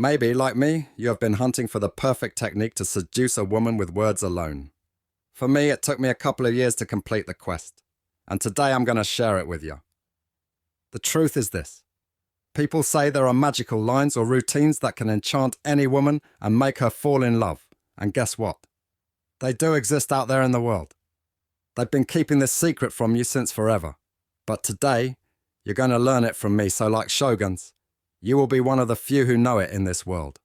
Maybe, like me, you have been hunting for the perfect technique to seduce a woman with words alone. For me, it took me a couple of years to complete the quest, and today I'm going to share it with you. The truth is this. People say there are magical lines or routines that can enchant any woman and make her fall in love. And guess what? They do exist out there in the world. They've been keeping this secret from you since forever. But today, you're going to learn it from me, so like Shoguns, you will be one of the few who know it in this world.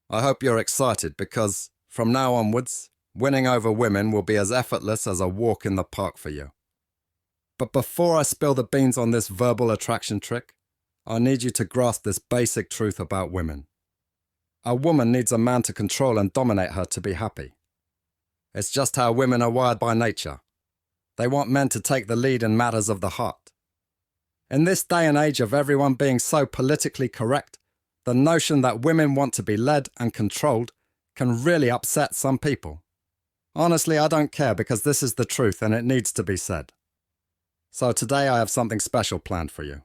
I hope you're excited because, from now onwards, winning over women will be as effortless as a walk in the park for you. But before I spill the beans on this verbal attraction trick, I need you to grasp this basic truth about women. A woman needs a man to control and dominate her to be happy. It's just how women are wired by nature. They want men to take the lead in matters of the heart. In this day and age of everyone being so politically correct, the notion that women want to be led and controlled can really upset some people. Honestly, I don't care because this is the truth and it needs to be said. So today I have something special planned for you.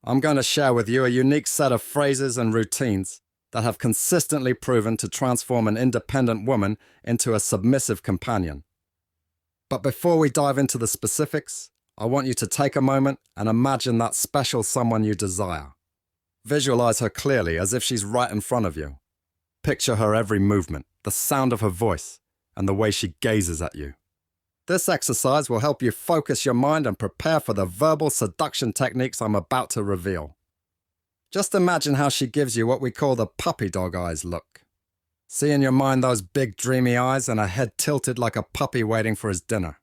I'm going to share with you a unique set of phrases and routines that have consistently proven to transform an independent woman into a submissive companion. But before we dive into the specifics, I want you to take a moment and imagine that special someone you desire. Visualize her clearly as if she's right in front of you. Picture her every movement, the sound of her voice, and the way she gazes at you. This exercise will help you focus your mind and prepare for the verbal seduction techniques I'm about to reveal. Just imagine how she gives you what we call the puppy dog eyes look. See in your mind those big dreamy eyes and a head tilted like a puppy waiting for his dinner.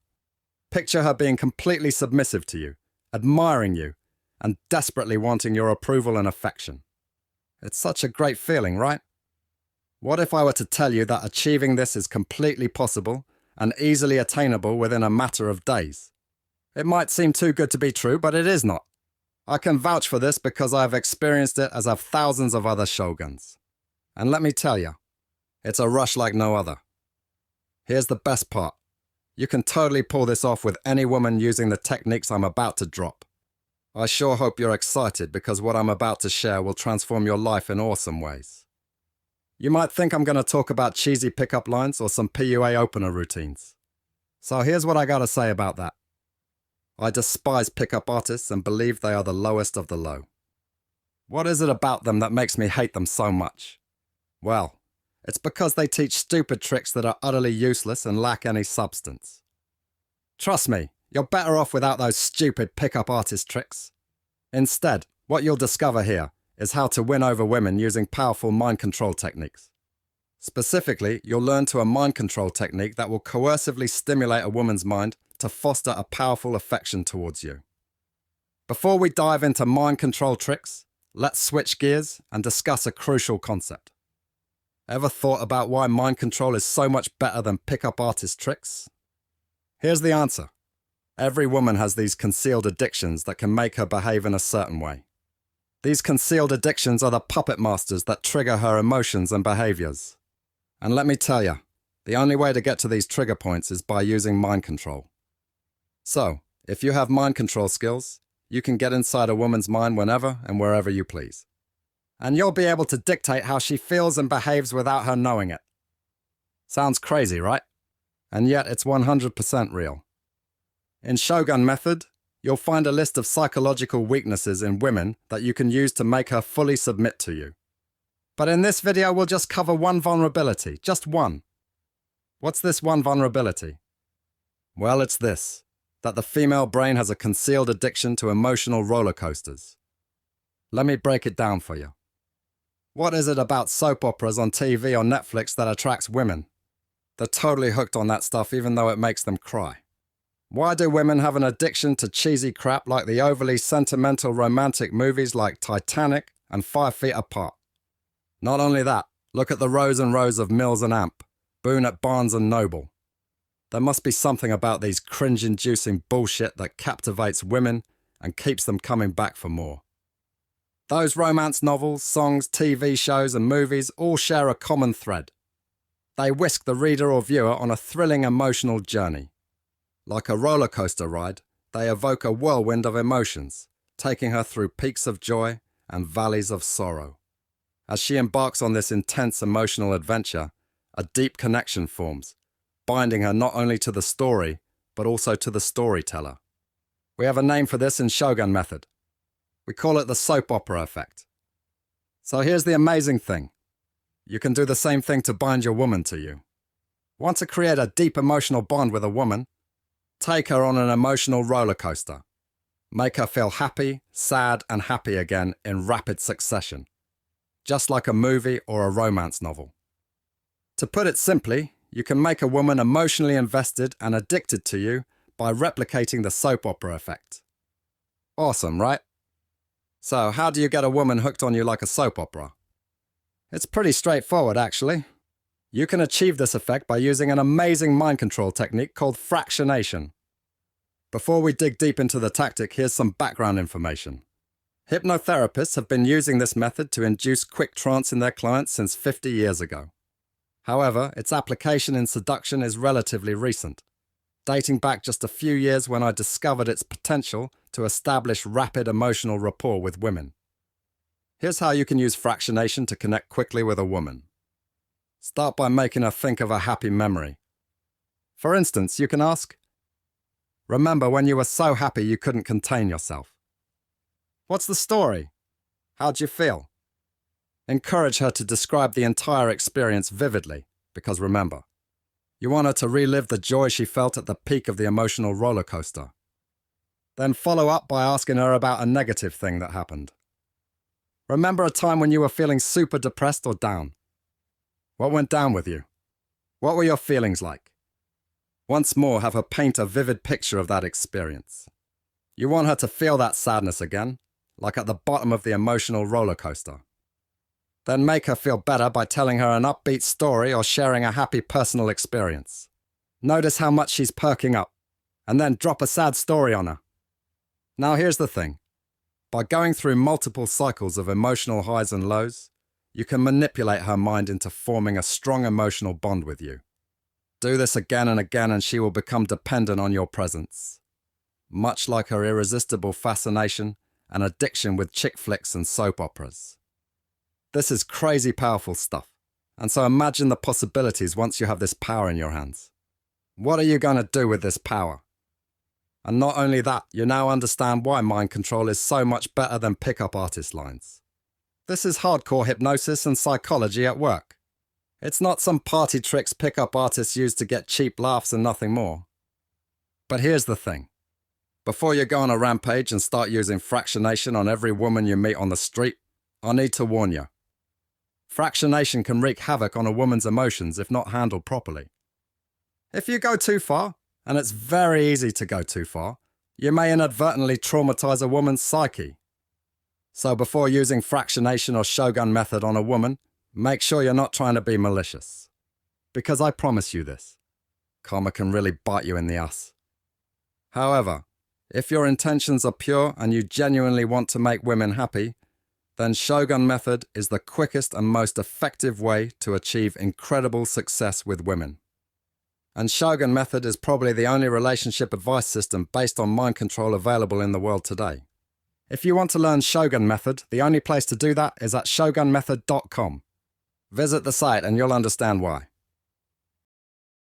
Picture her being completely submissive to you, admiring you, and desperately wanting your approval and affection. It's such a great feeling, right? What if I were to tell you that achieving this is completely possible and easily attainable within a matter of days? It might seem too good to be true, but it is not. I can vouch for this because I have experienced it as have thousands of other shoguns. And let me tell you, it's a rush like no other. Here's the best part. You can totally pull this off with any woman using the techniques I'm about to drop. I sure hope you're excited because what I'm about to share will transform your life in awesome ways. You might think I'm going to talk about cheesy pickup lines or some PUA opener routines. So here's what I got to say about that. I despise pickup artists and believe they are the lowest of the low. What is it about them that makes me hate them so much? Well, it's because they teach stupid tricks that are utterly useless and lack any substance. Trust me, you're better off without those stupid pickup artist tricks. Instead, what you'll discover here is how to win over women using powerful mind control techniques. Specifically, you'll learn a mind control technique that will coercively stimulate a woman's mind to foster a powerful affection towards you. Before we dive into mind control tricks, let's switch gears and discuss a crucial concept. Ever thought about why mind control is so much better than pickup artist tricks? Here's the answer. Every woman has these concealed addictions that can make her behave in a certain way. These concealed addictions are the puppet masters that trigger her emotions and behaviors. And let me tell you, the only way to get to these trigger points is by using mind control. So, if you have mind control skills, you can get inside a woman's mind whenever and wherever you please. And you'll be able to dictate how she feels and behaves without her knowing it. Sounds crazy, right? And yet it's 100% real. In Shogun Method, you'll find a list of psychological weaknesses in women that you can use to make her fully submit to you. But in this video, we'll just cover one vulnerability, just one. What's this one vulnerability? Well, it's this, that the female brain has a concealed addiction to emotional roller coasters. Let me break it down for you. What is it about soap operas on TV or Netflix that attracts women? They're totally hooked on that stuff even though it makes them cry. Why do women have an addiction to cheesy crap like the overly sentimental romantic movies like Titanic and 5 Feet Apart? Not only that, look at the rows and rows of Mills and Amp, Boone at Barnes and Noble. There must be something about these cringe-inducing bullshit that captivates women and keeps them coming back for more. Those romance novels, songs, TV shows and movies all share a common thread. They whisk the reader or viewer on a thrilling emotional journey. Like a roller coaster ride, they evoke a whirlwind of emotions, taking her through peaks of joy and valleys of sorrow. As she embarks on this intense emotional adventure, a deep connection forms, binding her not only to the story, but also to the storyteller. We have a name for this in Shogun method. We call it the soap opera effect. So here's the amazing thing. You can do the same thing to bind your woman to you. Want to create a deep emotional bond with a woman? Take her on an emotional roller coaster. Make her feel happy, sad, and happy again in rapid succession, just like a movie or a romance novel. To put it simply, you can make a woman emotionally invested and addicted to you by replicating the soap opera effect. Awesome, right? So, how do you get a woman hooked on you like a soap opera? It's pretty straightforward, actually. You can achieve this effect by using an amazing mind control technique called fractionation. Before we dig deep into the tactic, here's some background information. Hypnotherapists have been using this method to induce quick trance in their clients since 50 years ago. However, its application in seduction is relatively recent, dating back just a few years when I discovered its potential to establish rapid emotional rapport with women. Here's how you can use fractionation to connect quickly with a woman. Start by making her think of a happy memory. For instance, you can ask, "Remember when you were so happy you couldn't contain yourself? What's the story? How'd you feel?" Encourage her to describe the entire experience vividly, because remember, you want her to relive the joy she felt at the peak of the emotional roller coaster. Then follow up by asking her about a negative thing that happened. Remember a time when you were feeling super depressed or down? What went down with you? What were your feelings like? Once more, have her paint a vivid picture of that experience. You want her to feel that sadness again, like at the bottom of the emotional roller coaster. Then make her feel better by telling her an upbeat story or sharing a happy personal experience. Notice how much she's perking up, and then drop a sad story on her. Now here's the thing. By going through multiple cycles of emotional highs and lows, you can manipulate her mind into forming a strong emotional bond with you. Do this again and again and she will become dependent on your presence. Much like her irresistible fascination and addiction with chick flicks and soap operas. This is crazy powerful stuff, and so imagine the possibilities once you have this power in your hands. What are you going to do with this power? And not only that, you now understand why mind control is so much better than pick-up artist lines. This is hardcore hypnosis and psychology at work. It's not some party tricks pick-up artists use to get cheap laughs and nothing more. But here's the thing. Before you go on a rampage and start using fractionation on every woman you meet on the street, I need to warn you. Fractionation can wreak havoc on a woman's emotions if not handled properly. If you go too far, and it's very easy to go too far, you may inadvertently traumatize a woman's psyche. So before using fractionation or Shogun method on a woman, make sure you're not trying to be malicious. Because I promise you this, karma can really bite you in the ass. However, if your intentions are pure and you genuinely want to make women happy, then Shogun method is the quickest and most effective way to achieve incredible success with women. And Shogun method is probably the only relationship advice system based on mind control available in the world today. If you want to learn Shogun method, the only place to do that is at shogunmethod.com. Visit the site and you'll understand why.